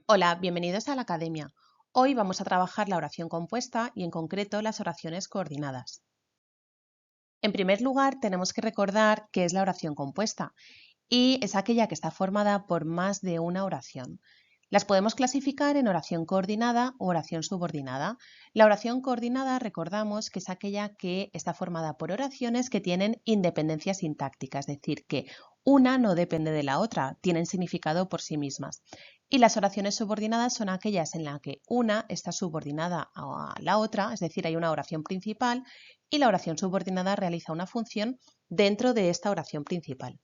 Hola, bienvenidos a la Academia. Hoy vamos a trabajar la oración compuesta y en concreto las oraciones coordinadas. En primer lugar, tenemos que recordar qué es la oración compuesta y es aquella que está formada por más de una oración. Las podemos clasificar en oración coordinada o oración subordinada. La oración coordinada recordamos que es aquella que está formada por oraciones que tienen independencia sintáctica, es decir, que una no depende de la otra, tienen significado por sí mismas. Y las oraciones subordinadas son aquellas en las que una está subordinada a la otra, es decir, hay una oración principal y la oración subordinada realiza una función dentro de esta oración principal.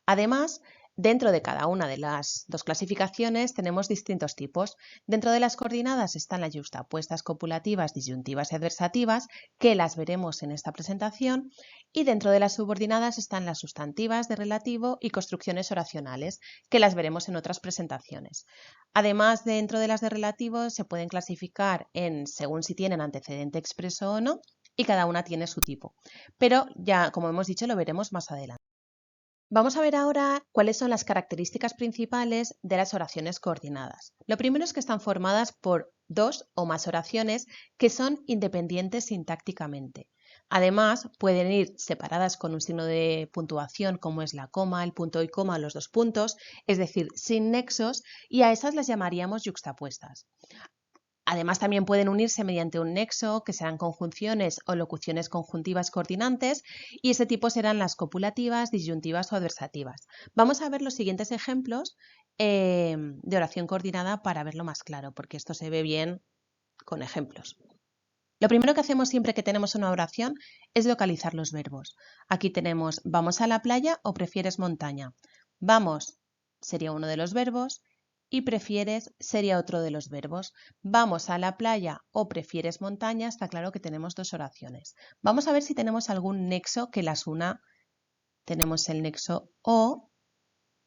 Además, dentro de cada una de las dos clasificaciones tenemos distintos tipos. Dentro de las coordinadas están las yuxtapuestas, copulativas, disyuntivas y adversativas, que las veremos en esta presentación, y dentro de las subordinadas están las sustantivas de relativo y construcciones oracionales, que las veremos en otras presentaciones. Además, dentro de las de relativo se pueden clasificar según si tienen antecedente expreso o no, y cada una tiene su tipo. Pero ya, como hemos dicho, lo veremos más adelante. Vamos a ver ahora cuáles son las características principales de las oraciones coordinadas. Lo primero es que están formadas por dos o más oraciones que son independientes sintácticamente. Además, pueden ir separadas con un signo de puntuación como es la coma, el punto y coma, los dos puntos, es decir, sin nexos, y a esas las llamaríamos yuxtapuestas. Además, también pueden unirse mediante un nexo, que serán conjunciones o locuciones conjuntivas coordinantes, y ese tipo serán las copulativas, disyuntivas o adversativas. Vamos a ver los siguientes ejemplos de oración coordinada para verlo más claro, porque esto se ve bien con ejemplos. Lo primero que hacemos siempre que tenemos una oración es localizar los verbos. Aquí tenemos ¿vamos a la playa o prefieres montaña? Vamos sería uno de los verbos y prefieres sería otro de los verbos. Vamos a la playa o prefieres montaña, está claro que tenemos dos oraciones. Vamos a ver si tenemos algún nexo que las una. Tenemos el nexo o.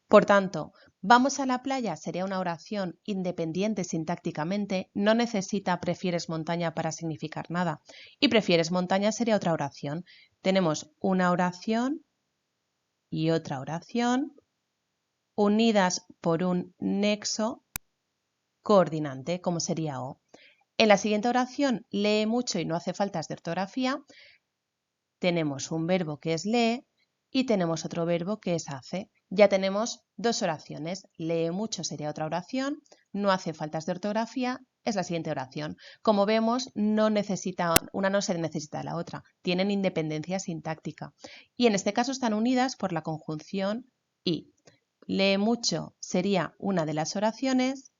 Por tanto, vamos a la playa sería una oración independiente sintácticamente, no necesita prefieres montaña para significar nada. Y prefieres montaña sería otra oración. Tenemos una oración y otra oración unidas por un nexo coordinante, como sería O. En la siguiente oración, lee mucho y no hace faltas de ortografía. Tenemos un verbo que es lee y tenemos otro verbo que es hace. Ya tenemos dos oraciones. Lee mucho sería otra oración, no hace faltas de ortografía, es la siguiente oración. Como vemos, una no se necesita de la otra, tienen independencia sintáctica. Y en este caso están unidas por la conjunción y. Lee mucho sería una de las oraciones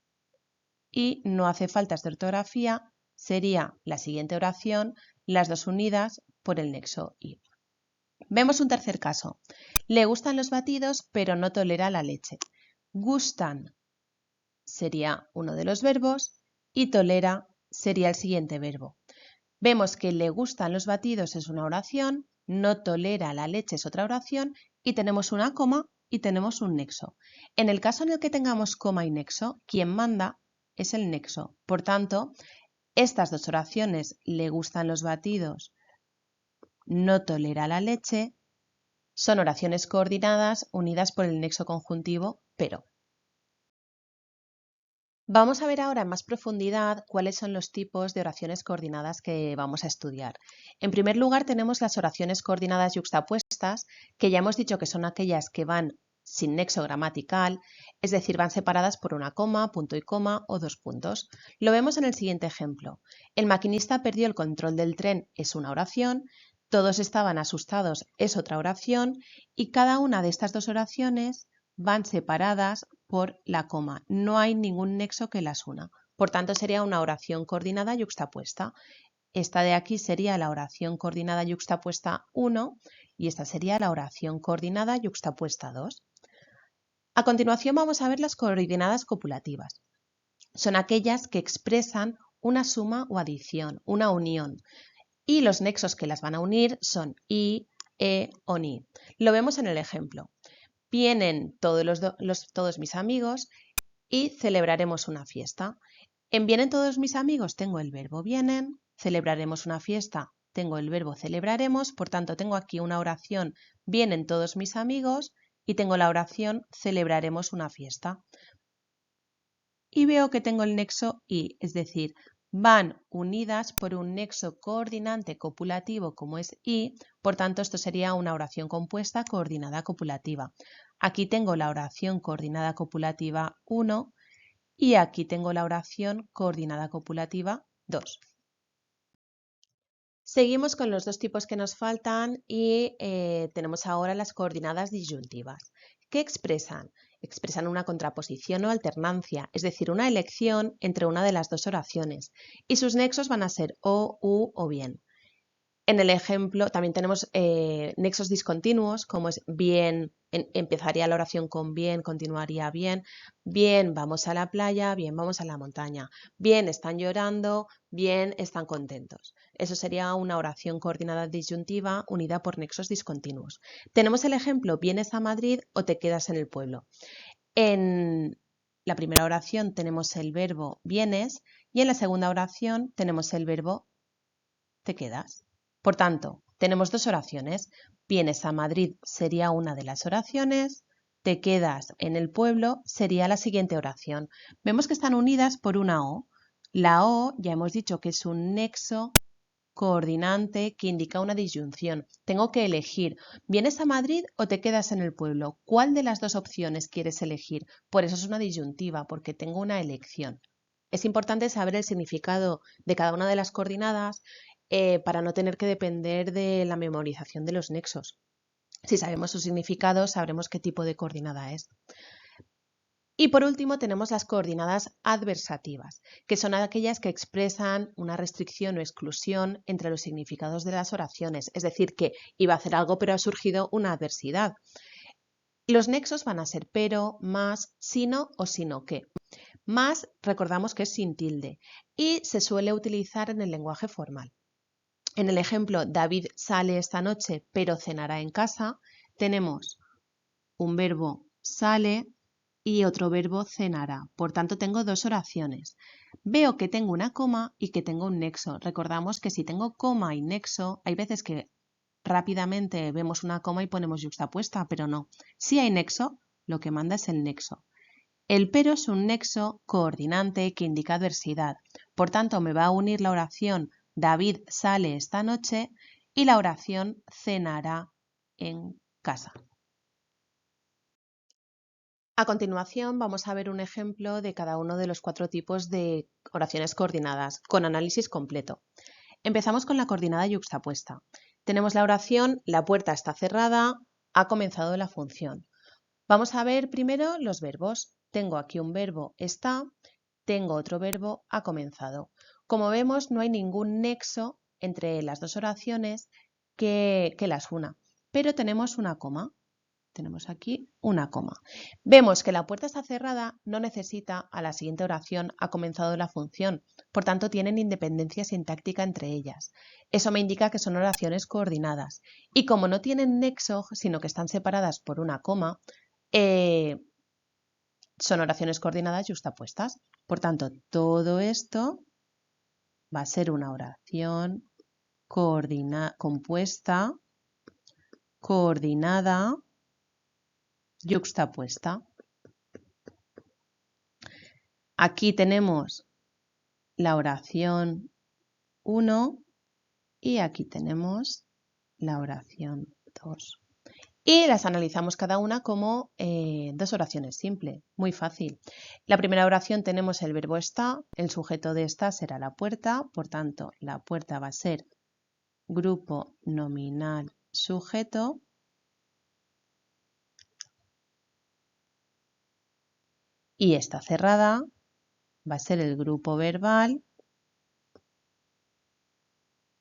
y no hace faltas de ortografía sería la siguiente oración, las dos unidas por el nexo y. Vemos un tercer caso. Le gustan los batidos, pero no tolera la leche. Gustan sería uno de los verbos y tolera sería el siguiente verbo. Vemos que le gustan los batidos es una oración, no tolera la leche es otra oración y tenemos una coma y tenemos un nexo. En el caso en el que tengamos coma y nexo, quien manda es el nexo. Por tanto, estas dos oraciones, le gustan los batidos, no tolera la leche, son oraciones coordinadas unidas por el nexo conjuntivo pero. Vamos a ver ahora en más profundidad cuáles son los tipos de oraciones coordinadas que vamos a estudiar. En primer lugar tenemos las oraciones coordinadas yuxtapuestas, que ya hemos dicho que son aquellas que van sin nexo gramatical, es decir, van separadas por una coma, punto y coma o dos puntos. Lo vemos en el siguiente ejemplo. El maquinista perdió el control del tren es una oración, todos estaban asustados es otra oración y cada una de estas dos oraciones van separadas por la coma. No hay ningún nexo que las una. Por tanto, sería una oración coordinada yuxtapuesta. Esta de aquí sería la oración coordinada yuxtapuesta 1 y esta sería la oración coordinada yuxtapuesta 2. A continuación vamos a ver las coordinadas copulativas. Son aquellas que expresan una suma o adición, una unión. Y los nexos que las van a unir son i, e o ni. Lo vemos en el ejemplo. Vienen todos mis amigos y celebraremos una fiesta. En vienen todos mis amigos tengo el verbo vienen, celebraremos una fiesta, tengo el verbo celebraremos, por tanto tengo aquí una oración vienen todos mis amigos y tengo la oración celebraremos una fiesta. y veo que tengo el nexo y, es decir, van unidas por un nexo coordinante copulativo como es y, por tanto esto sería una oración compuesta coordinada copulativa. Aquí tengo la oración coordinada copulativa 1 y aquí tengo la oración coordinada copulativa 2. Seguimos con los dos tipos que nos faltan y tenemos ahora las coordinadas disyuntivas. ¿Qué expresan? Expresan una contraposición o alternancia, es decir, una elección entre una de las dos oraciones, y sus nexos van a ser o, u o bien. En el ejemplo también tenemos nexos discontinuos, como es bien, empezaría la oración con bien, continuaría bien, bien vamos a la playa, bien vamos a la montaña, bien están llorando, bien están contentos. Eso sería una oración coordinada disyuntiva unida por nexos discontinuos. Tenemos el ejemplo, vienes a Madrid o te quedas en el pueblo. En la primera oración tenemos el verbo vienes y en la segunda oración tenemos el verbo te quedas. Por tanto, tenemos dos oraciones. Vienes a Madrid sería una de las oraciones, te quedas en el pueblo sería la siguiente oración. Vemos que están unidas por una O. La O ya hemos dicho que es un nexo coordinante que indica una disyunción. Tengo que elegir, ¿vienes a Madrid o te quedas en el pueblo? ¿Cuál de las dos opciones quieres elegir? Por eso es una disyuntiva, porque tengo una elección. Es importante saber el significado de cada una de las coordinadas para no tener que depender de la memorización de los nexos. Si sabemos su significado, sabremos qué tipo de coordinada es. Y por último tenemos las coordinadas adversativas, que son aquellas que expresan una restricción o exclusión entre los significados de las oraciones, es decir, que iba a hacer algo pero ha surgido una adversidad. Los nexos van a ser pero, más, sino o sino que. Más recordamos que es sin tilde y se suele utilizar en el lenguaje formal. En el ejemplo, David sale esta noche pero cenará en casa, tenemos un verbo sale y otro verbo cenará. Por tanto, tengo dos oraciones. Veo que tengo una coma y que tengo un nexo. Recordamos que si tengo coma y nexo, hay veces que rápidamente vemos una coma y ponemos yuxtapuesta, pero no. Si hay nexo, lo que manda es el nexo. El pero es un nexo coordinante que indica adversidad. Por tanto, me va a unir la oración David sale esta noche y la oración cenará en casa. A continuación vamos a ver un ejemplo de cada uno de los 4 tipos de oraciones coordinadas, con análisis completo. Empezamos con la coordinada yuxtapuesta. Tenemos la oración, la puerta está cerrada, ha comenzado la función. Vamos a ver primero los verbos. Tengo aquí un verbo está, tengo otro verbo ha comenzado. Como vemos, no hay ningún nexo entre las dos oraciones que las una, pero tenemos una coma. Tenemos aquí una coma. Vemos que la puerta está cerrada, no necesita a la siguiente oración ha comenzado la función, por tanto tienen independencia sintáctica entre ellas. Eso me indica que son oraciones coordinadas y como no tienen nexo, sino que están separadas por una coma, son oraciones coordinadas yuxtapuestas. Por tanto, todo esto va a ser una oración compuesta, coordinada, yuxtapuesta. Aquí tenemos la oración 1 y aquí tenemos la oración 2. Y las analizamos cada una como dos oraciones simples, muy fácil. La primera oración tenemos el verbo está, el sujeto de está será la puerta, por tanto la puerta va a ser grupo nominal sujeto. Y está cerrada va a ser el grupo verbal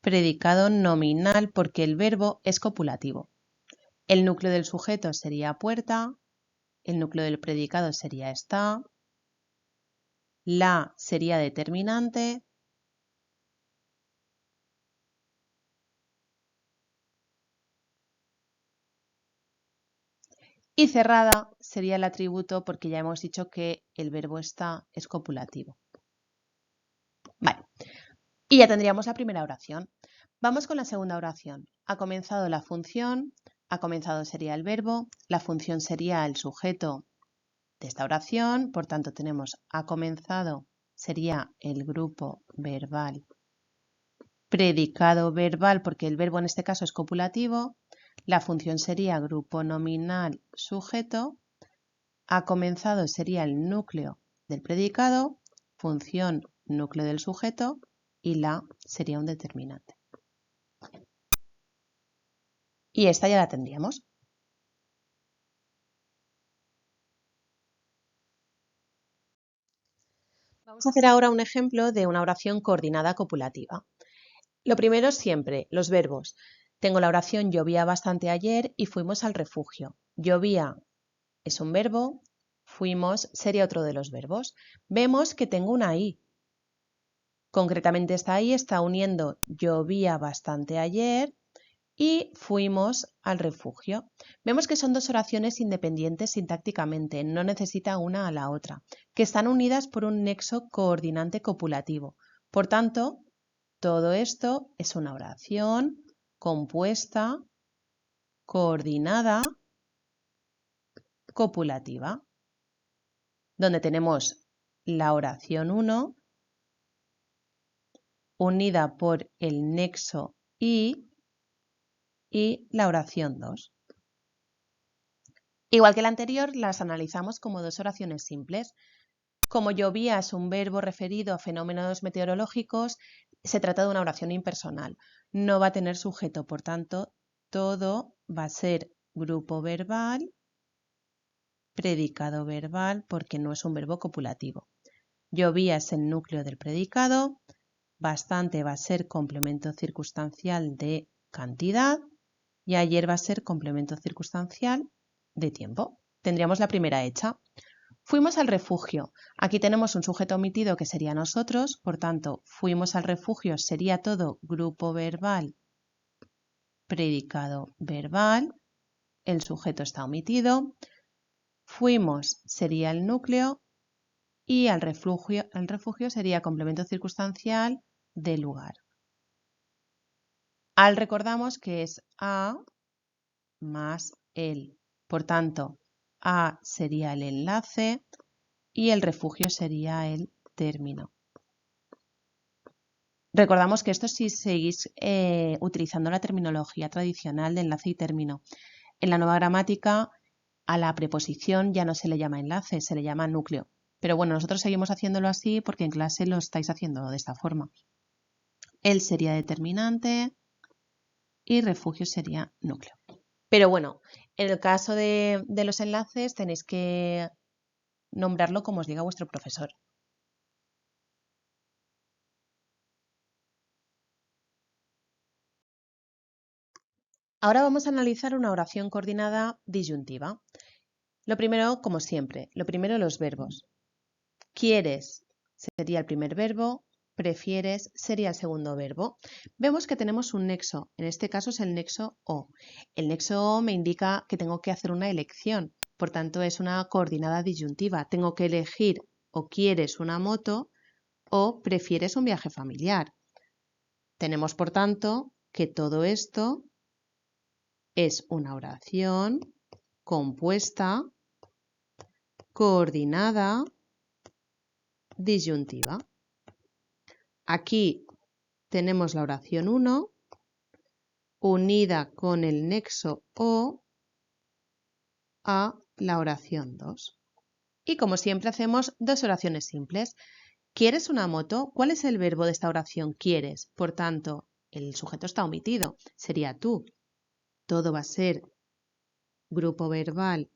predicado nominal porque el verbo es copulativo. El núcleo del sujeto sería puerta, el núcleo del predicado sería está, la sería determinante, y cerrada sería el atributo porque ya hemos dicho que el verbo está es copulativo. Vale, y ya tendríamos la primera oración. Vamos con la segunda oración. Ha comenzado la función, ha comenzado sería el verbo, la función sería el sujeto de esta oración, por tanto tenemos ha comenzado, sería el grupo verbal, predicado verbal, porque el verbo en este caso es copulativo, la función sería grupo nominal sujeto, ha comenzado sería el núcleo del predicado, función núcleo del sujeto y la sería un determinante. Y esta ya la tendríamos. Vamos a hacer ahora un ejemplo de una oración coordinada copulativa. Lo primero siempre, los verbos. Tengo la oración llovía bastante ayer y fuimos al refugio. Llovía es un verbo, fuimos sería otro de los verbos. Vemos que tengo una I. Concretamente esta I está uniendo llovía bastante ayer y fuimos al refugio. Vemos que son dos oraciones independientes sintácticamente, no necesitan una a la otra, que están unidas por un nexo coordinante copulativo. Por tanto, todo esto es una oración compuesta, coordinada, copulativa, donde tenemos la oración 1 unida por el nexo y la oración 2. Igual que la anterior, las analizamos como dos oraciones simples. Como llovía es un verbo referido a fenómenos meteorológicos, se trata de una oración impersonal. No va a tener sujeto, por tanto, todo va a ser grupo verbal, predicado verbal, porque no es un verbo copulativo. Llovía es el núcleo del predicado, bastante va a ser complemento circunstancial de cantidad y ayer va a ser complemento circunstancial de tiempo. Tendríamos la primera hecha. Fuimos al refugio. Aquí tenemos un sujeto omitido que sería nosotros, por tanto, fuimos al refugio sería todo grupo verbal, predicado verbal, el sujeto está omitido. Fuimos sería el núcleo y al refugio sería complemento circunstancial de lugar. Al recordamos que es a más el. Por tanto, a sería el enlace y el refugio sería el término. Recordamos que esto si seguís utilizando la terminología tradicional de enlace y término. En la nueva gramática a la preposición ya no se le llama enlace, se le llama núcleo. Pero bueno, nosotros seguimos haciéndolo así porque en clase lo estáis haciendo de esta forma. El sería determinante y refugio sería núcleo. Pero bueno, en el caso de los enlaces tenéis que nombrarlo como os diga vuestro profesor. Ahora vamos a analizar una oración coordinada disyuntiva. Lo primero, como siempre, los verbos. Quieres sería el primer verbo, prefieres sería el segundo verbo. Vemos que tenemos un nexo, en este caso es el nexo o. El nexo o me indica que tengo que hacer una elección, por tanto es una coordinada disyuntiva. Tengo que elegir o quieres una moto o prefieres un viaje familiar. Tenemos, por tanto, que todo esto es una oración compuesta, coordinada, disyuntiva. Aquí tenemos la oración 1 unida con el nexo o a la oración 2. Y como siempre hacemos dos oraciones simples. ¿Quieres una moto? ¿Cuál es el verbo de esta oración? Quieres. Por tanto, el sujeto está omitido. Sería tú. Todo va a ser grupo verbal,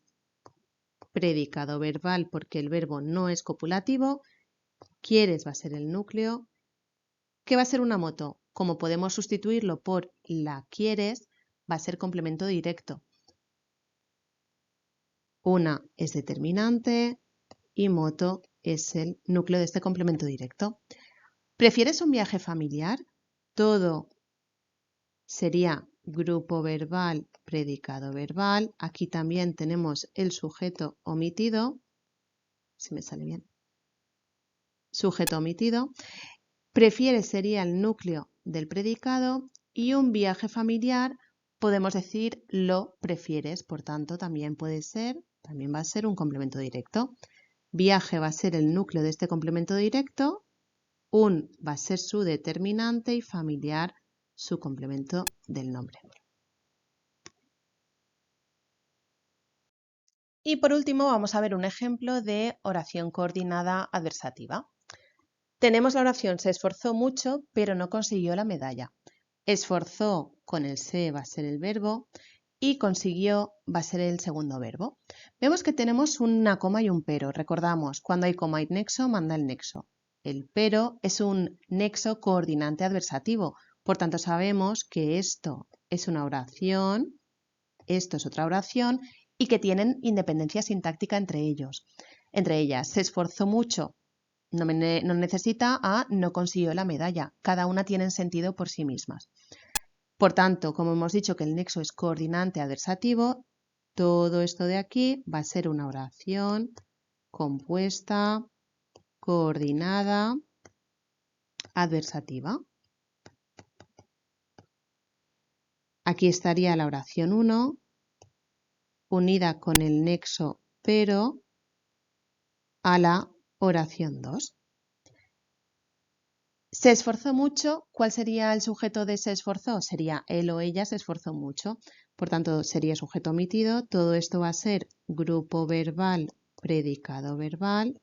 predicado verbal porque el verbo no es copulativo. Quieres va a ser el núcleo. ¿Qué va a ser una moto? Como podemos sustituirlo por la quieres, va a ser complemento directo. Una es determinante y moto es el núcleo de este complemento directo. ¿Prefieres un viaje familiar? Todo sería grupo verbal, predicado verbal. Aquí también tenemos el sujeto omitido. Si me sale bien. Sujeto omitido. Prefieres sería el núcleo del predicado y un viaje familiar podemos decir lo prefieres, por tanto también puede ser también va a ser un complemento directo. Viaje va a ser el núcleo de este complemento directo, un va a ser su determinante y familiar su complemento del nombre. Y por último vamos a ver un ejemplo de oración coordinada adversativa. Tenemos la oración se esforzó mucho pero no consiguió la medalla. Esforzó con el se va a ser el verbo y consiguió va a ser el segundo verbo. Vemos que tenemos una coma y un pero. Recordamos, cuando hay coma y nexo, manda el nexo. El pero es un nexo coordinante adversativo. Por tanto, sabemos que esto es una oración, esto es otra oración y que tienen independencia sintáctica entre ellos. Entre ellas, se esforzó mucho, no necesita a no consiguió la medalla. Cada una tiene sentido por sí mismas. Por tanto, como hemos dicho que el nexo es coordinante adversativo, todo esto de aquí va a ser una oración compuesta, coordinada, adversativa. Aquí estaría la oración 1, unida con el nexo pero a la oración 2. Se esforzó mucho. ¿Cuál sería el sujeto de se esforzó? Sería él o ella se esforzó mucho. Por tanto, sería sujeto omitido. Todo esto va a ser grupo verbal, predicado verbal.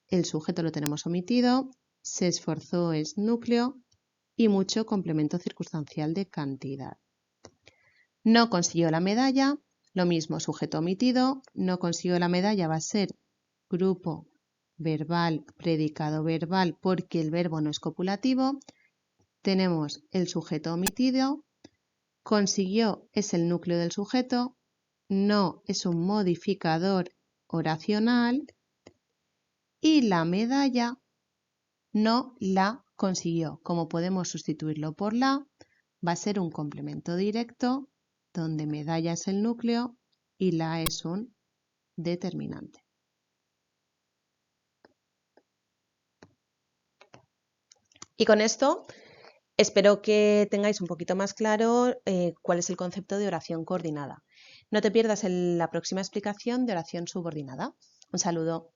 El sujeto lo tenemos omitido. Se esforzó es núcleo y mucho complemento circunstancial de cantidad. No consiguió la medalla. Lo mismo, sujeto omitido. No consiguió la medalla va a ser grupo verbal, predicado verbal, porque el verbo no es copulativo. Tenemos el sujeto omitido. Consiguió es el núcleo del sujeto. No es un modificador oracional. Y la medalla no la consiguió. Como podemos sustituirlo por la, va a ser un complemento directo donde medalla es el núcleo y la es un determinante. Y con esto espero que tengáis un poquito más claro cuál es el concepto de oración coordinada. No te pierdas la próxima explicación de oración subordinada. Un saludo.